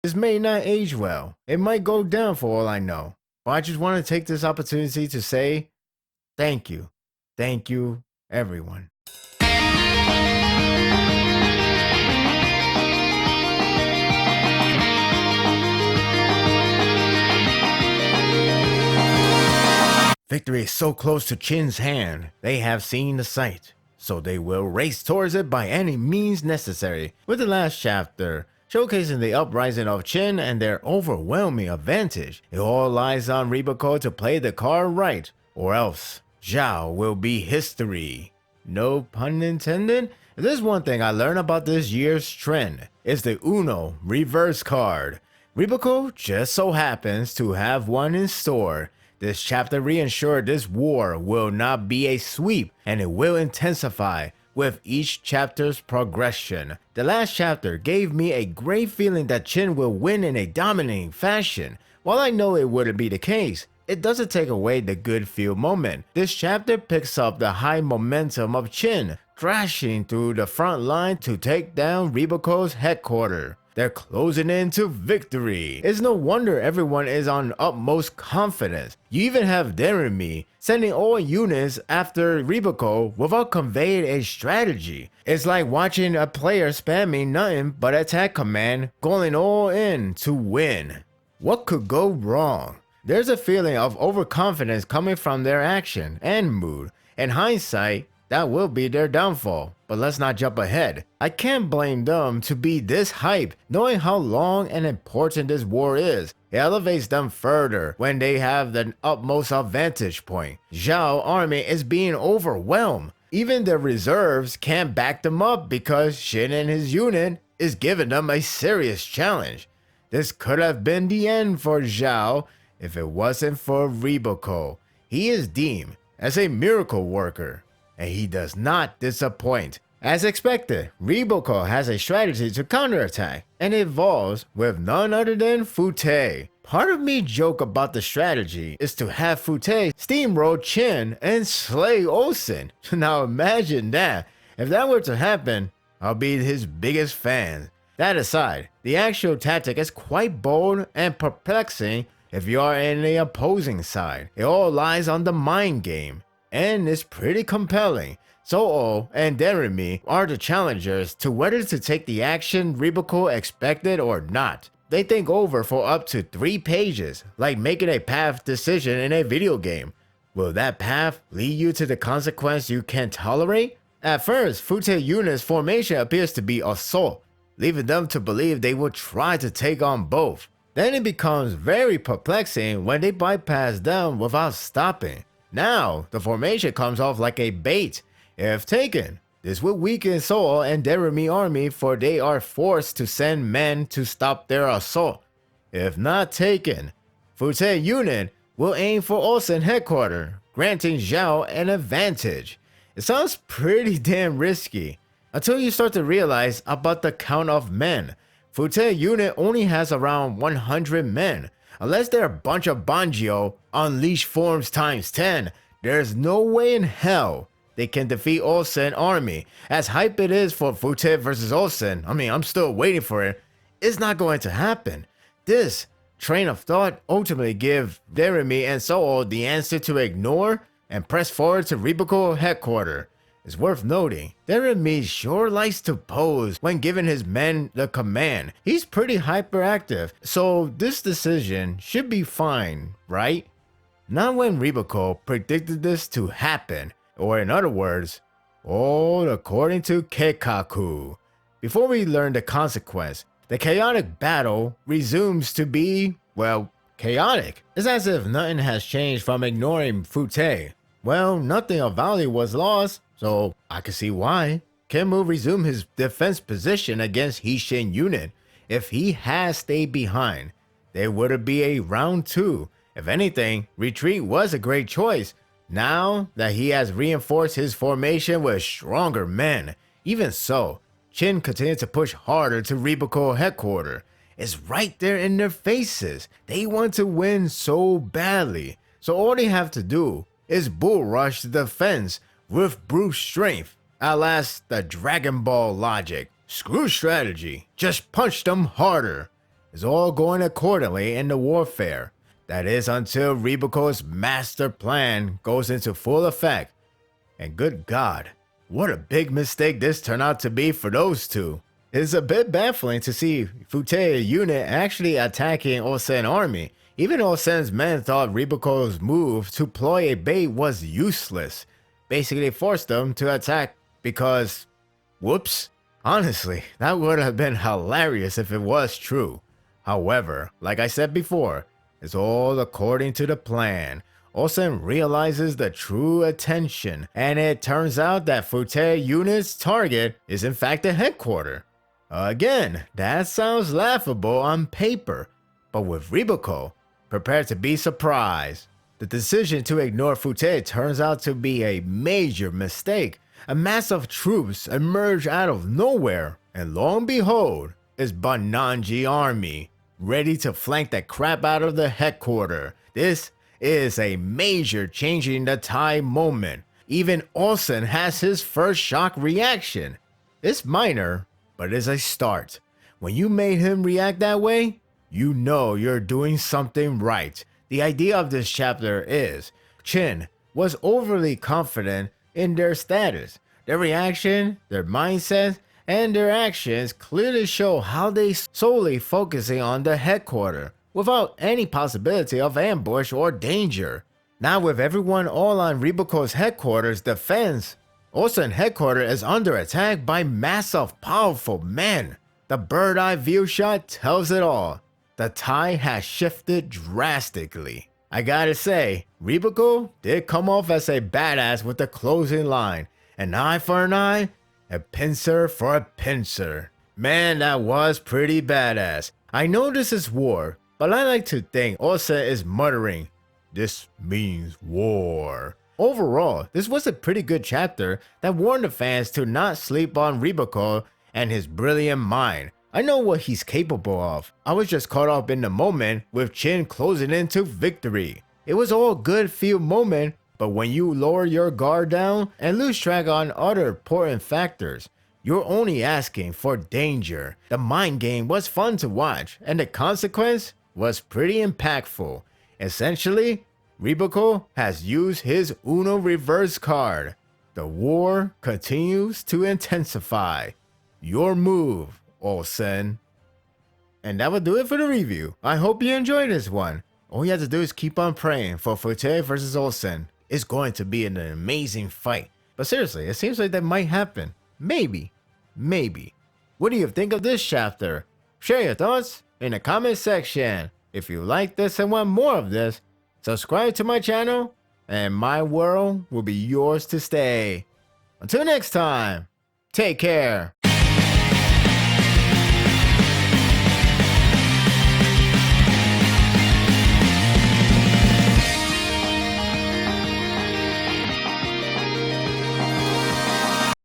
This may not age well. It might go down for all I know. But I just want to take this opportunity to say thank you. Thank you, everyone. Victory is so close to Chin's hand, they have seen the sight, so they will race towards it by any means necessary. With the last chapter, showcasing the uprising of Chin and their overwhelming advantage, it all lies on Riboku to play the card right, or else Zhao will be history. No pun intended? If there's one thing I learned about this year's trend, it's the Uno reverse card. Riboku just so happens to have one in store. This chapter reassured this war will not be a sweep and it will intensify with each chapter's progression. The last chapter gave me a great feeling that Chin will win in a dominating fashion. While I know it wouldn't be the case, it doesn't take away the good feel moment. This chapter picks up the high momentum of Chin, crashing through the front line to take down Riboku's headquarters. They're closing in to victory. It's no wonder everyone is on utmost confidence. You even have Jeremy sending all units after Riboku without conveying a strategy. It's like watching a player spamming nothing but attack command, going all in to win. What could go wrong? There's a feeling of overconfidence coming from their action and mood. In hindsight, that will be their downfall, but let's not jump ahead. I can't blame them to be this hype, knowing how long and important this war is. It elevates them further when they have the utmost advantage point. Zhao army is being overwhelmed. Even their reserves can't back them up because Shin and his unit is giving them a serious challenge. This could have been the end for Zhao if it wasn't for Riboku. He is deemed as a miracle worker, and he does not disappoint. As expected, Riboku has a strategy to counterattack, and it involves with none other than Fute. Part of me joke about the strategy is to have Fute steamroll Chin and slay Olsen. Now imagine that. If that were to happen, I'll be his biggest fan. That aside, the actual tactic is quite bold and perplexing if you are in the opposing side. It all lies on the mind game, and it's pretty compelling. So and Jeremy are the challengers to whether to take the action Riboku expected or not. They think over for up to 3 pages, like making a path decision in a video game. Will that path lead you to the consequence you can't tolerate? At first, Fute unit's formation appears to be assault, leaving them to believe they will try to take on both. Then it becomes very perplexing when they bypass them without stopping. Now, the formation comes off like a bait. If taken, this would weaken Seoul and Jeremy army, for they are forced to send men to stop their assault. If not taken, Fute unit will aim for Olsen headquarters, granting Zhao an advantage. It sounds pretty damn risky, until you start to realize about the count of men. Fute unit only has around 100 men. Unless they're a bunch of Banjo unleash forms times 10, there's no way in hell they can defeat Olsen army. As hype it is for Fute versus Olsen, I'm still waiting for it, it's not going to happen. This train of thought ultimately give Jeremy and Seoul the answer to ignore and press forward to Riboku headquarters. It's worth noting, Jeremy sure likes to pose when giving his men the command. He's pretty hyperactive, so this decision should be fine, right? Not when Riboku predicted this to happen, or in other words, all according to Keikaku. Before we learn the consequence, the chaotic battle resumes to be, well, chaotic. It's as if nothing has changed from ignoring Fute. Well, nothing of value was lost, so I can see why. Kenmu resumed his defense position against Hishin unit. If he had stayed behind, there would be a round 2. If anything, retreat was a great choice. Now that he has reinforced his formation with stronger men. Even so, Chin continues to push harder to Riboku headquarters. It's right there in their faces. They want to win so badly. So all they have to do is bull rush the defense with brute strength. At last, the Dragon Ball logic. Screw strategy, just punch them harder. is all going accordingly in the warfare. That is until Riboku's master plan goes into full effect. And good God, what a big mistake this turned out to be for those two. It's a bit baffling to see Futei unit actually attacking Osen's army. Even Osen's men thought Riboku's move to ploy a bait was useless. Basically forced them to attack because, whoops. Honestly, that would have been hilarious if it was true. However, like I said before, it's all according to the plan. Osen realizes the true attention, and it turns out that Futei unit's target is in fact the headquarters. Again, that sounds laughable on paper, but with Riboku, prepare to be surprised. The decision to ignore Futei turns out to be a major mistake. A mass of troops emerge out of nowhere, and lo and behold, is Bananji army, ready to flank the crap out of the headquarters. This is a major changing the tide moment. Even Osen has his first shock reaction. It's minor, but it's a start. When you made him react that way, you know you're doing something right. The idea of this chapter is, Chin was overly confident in their status. Their reaction, their mindset, and their actions clearly show how they solely focusing on the headquarters, without any possibility of ambush or danger. Now with everyone all on Riboku's headquarters defense, Osen headquarters is under attack by massive powerful men. The bird-eye view shot tells it all. The tide has shifted drastically. I gotta say, Riboku did come off as a badass with the closing line. An eye for an eye, a pincer for a pincer. Man, that was pretty badass. I know this is war, but I like to think Osen is muttering, "This means war." Overall, this was a pretty good chapter that warned the fans to not sleep on Riboku and his brilliant mind. I know what he's capable of. I was just caught up in the moment with Chin closing into victory. It was all good feel moment, but when you lower your guard down and lose track on other important factors, you're only asking for danger. The mind game was fun to watch, and the consequence was pretty impactful. Essentially, Riboku has used his Uno reverse card. The war continues to intensify. Your move, Osen. And that will do it for the review. I hope you enjoyed this one. All you have to do is keep on praying for Futei versus Osen. It's going to be an amazing fight. But seriously, it seems like that might happen. Maybe. What do you think of this chapter? Share your thoughts in the comment section. If you like this and want more of this, subscribe to my channel and my world will be yours to stay. Until next time, take care.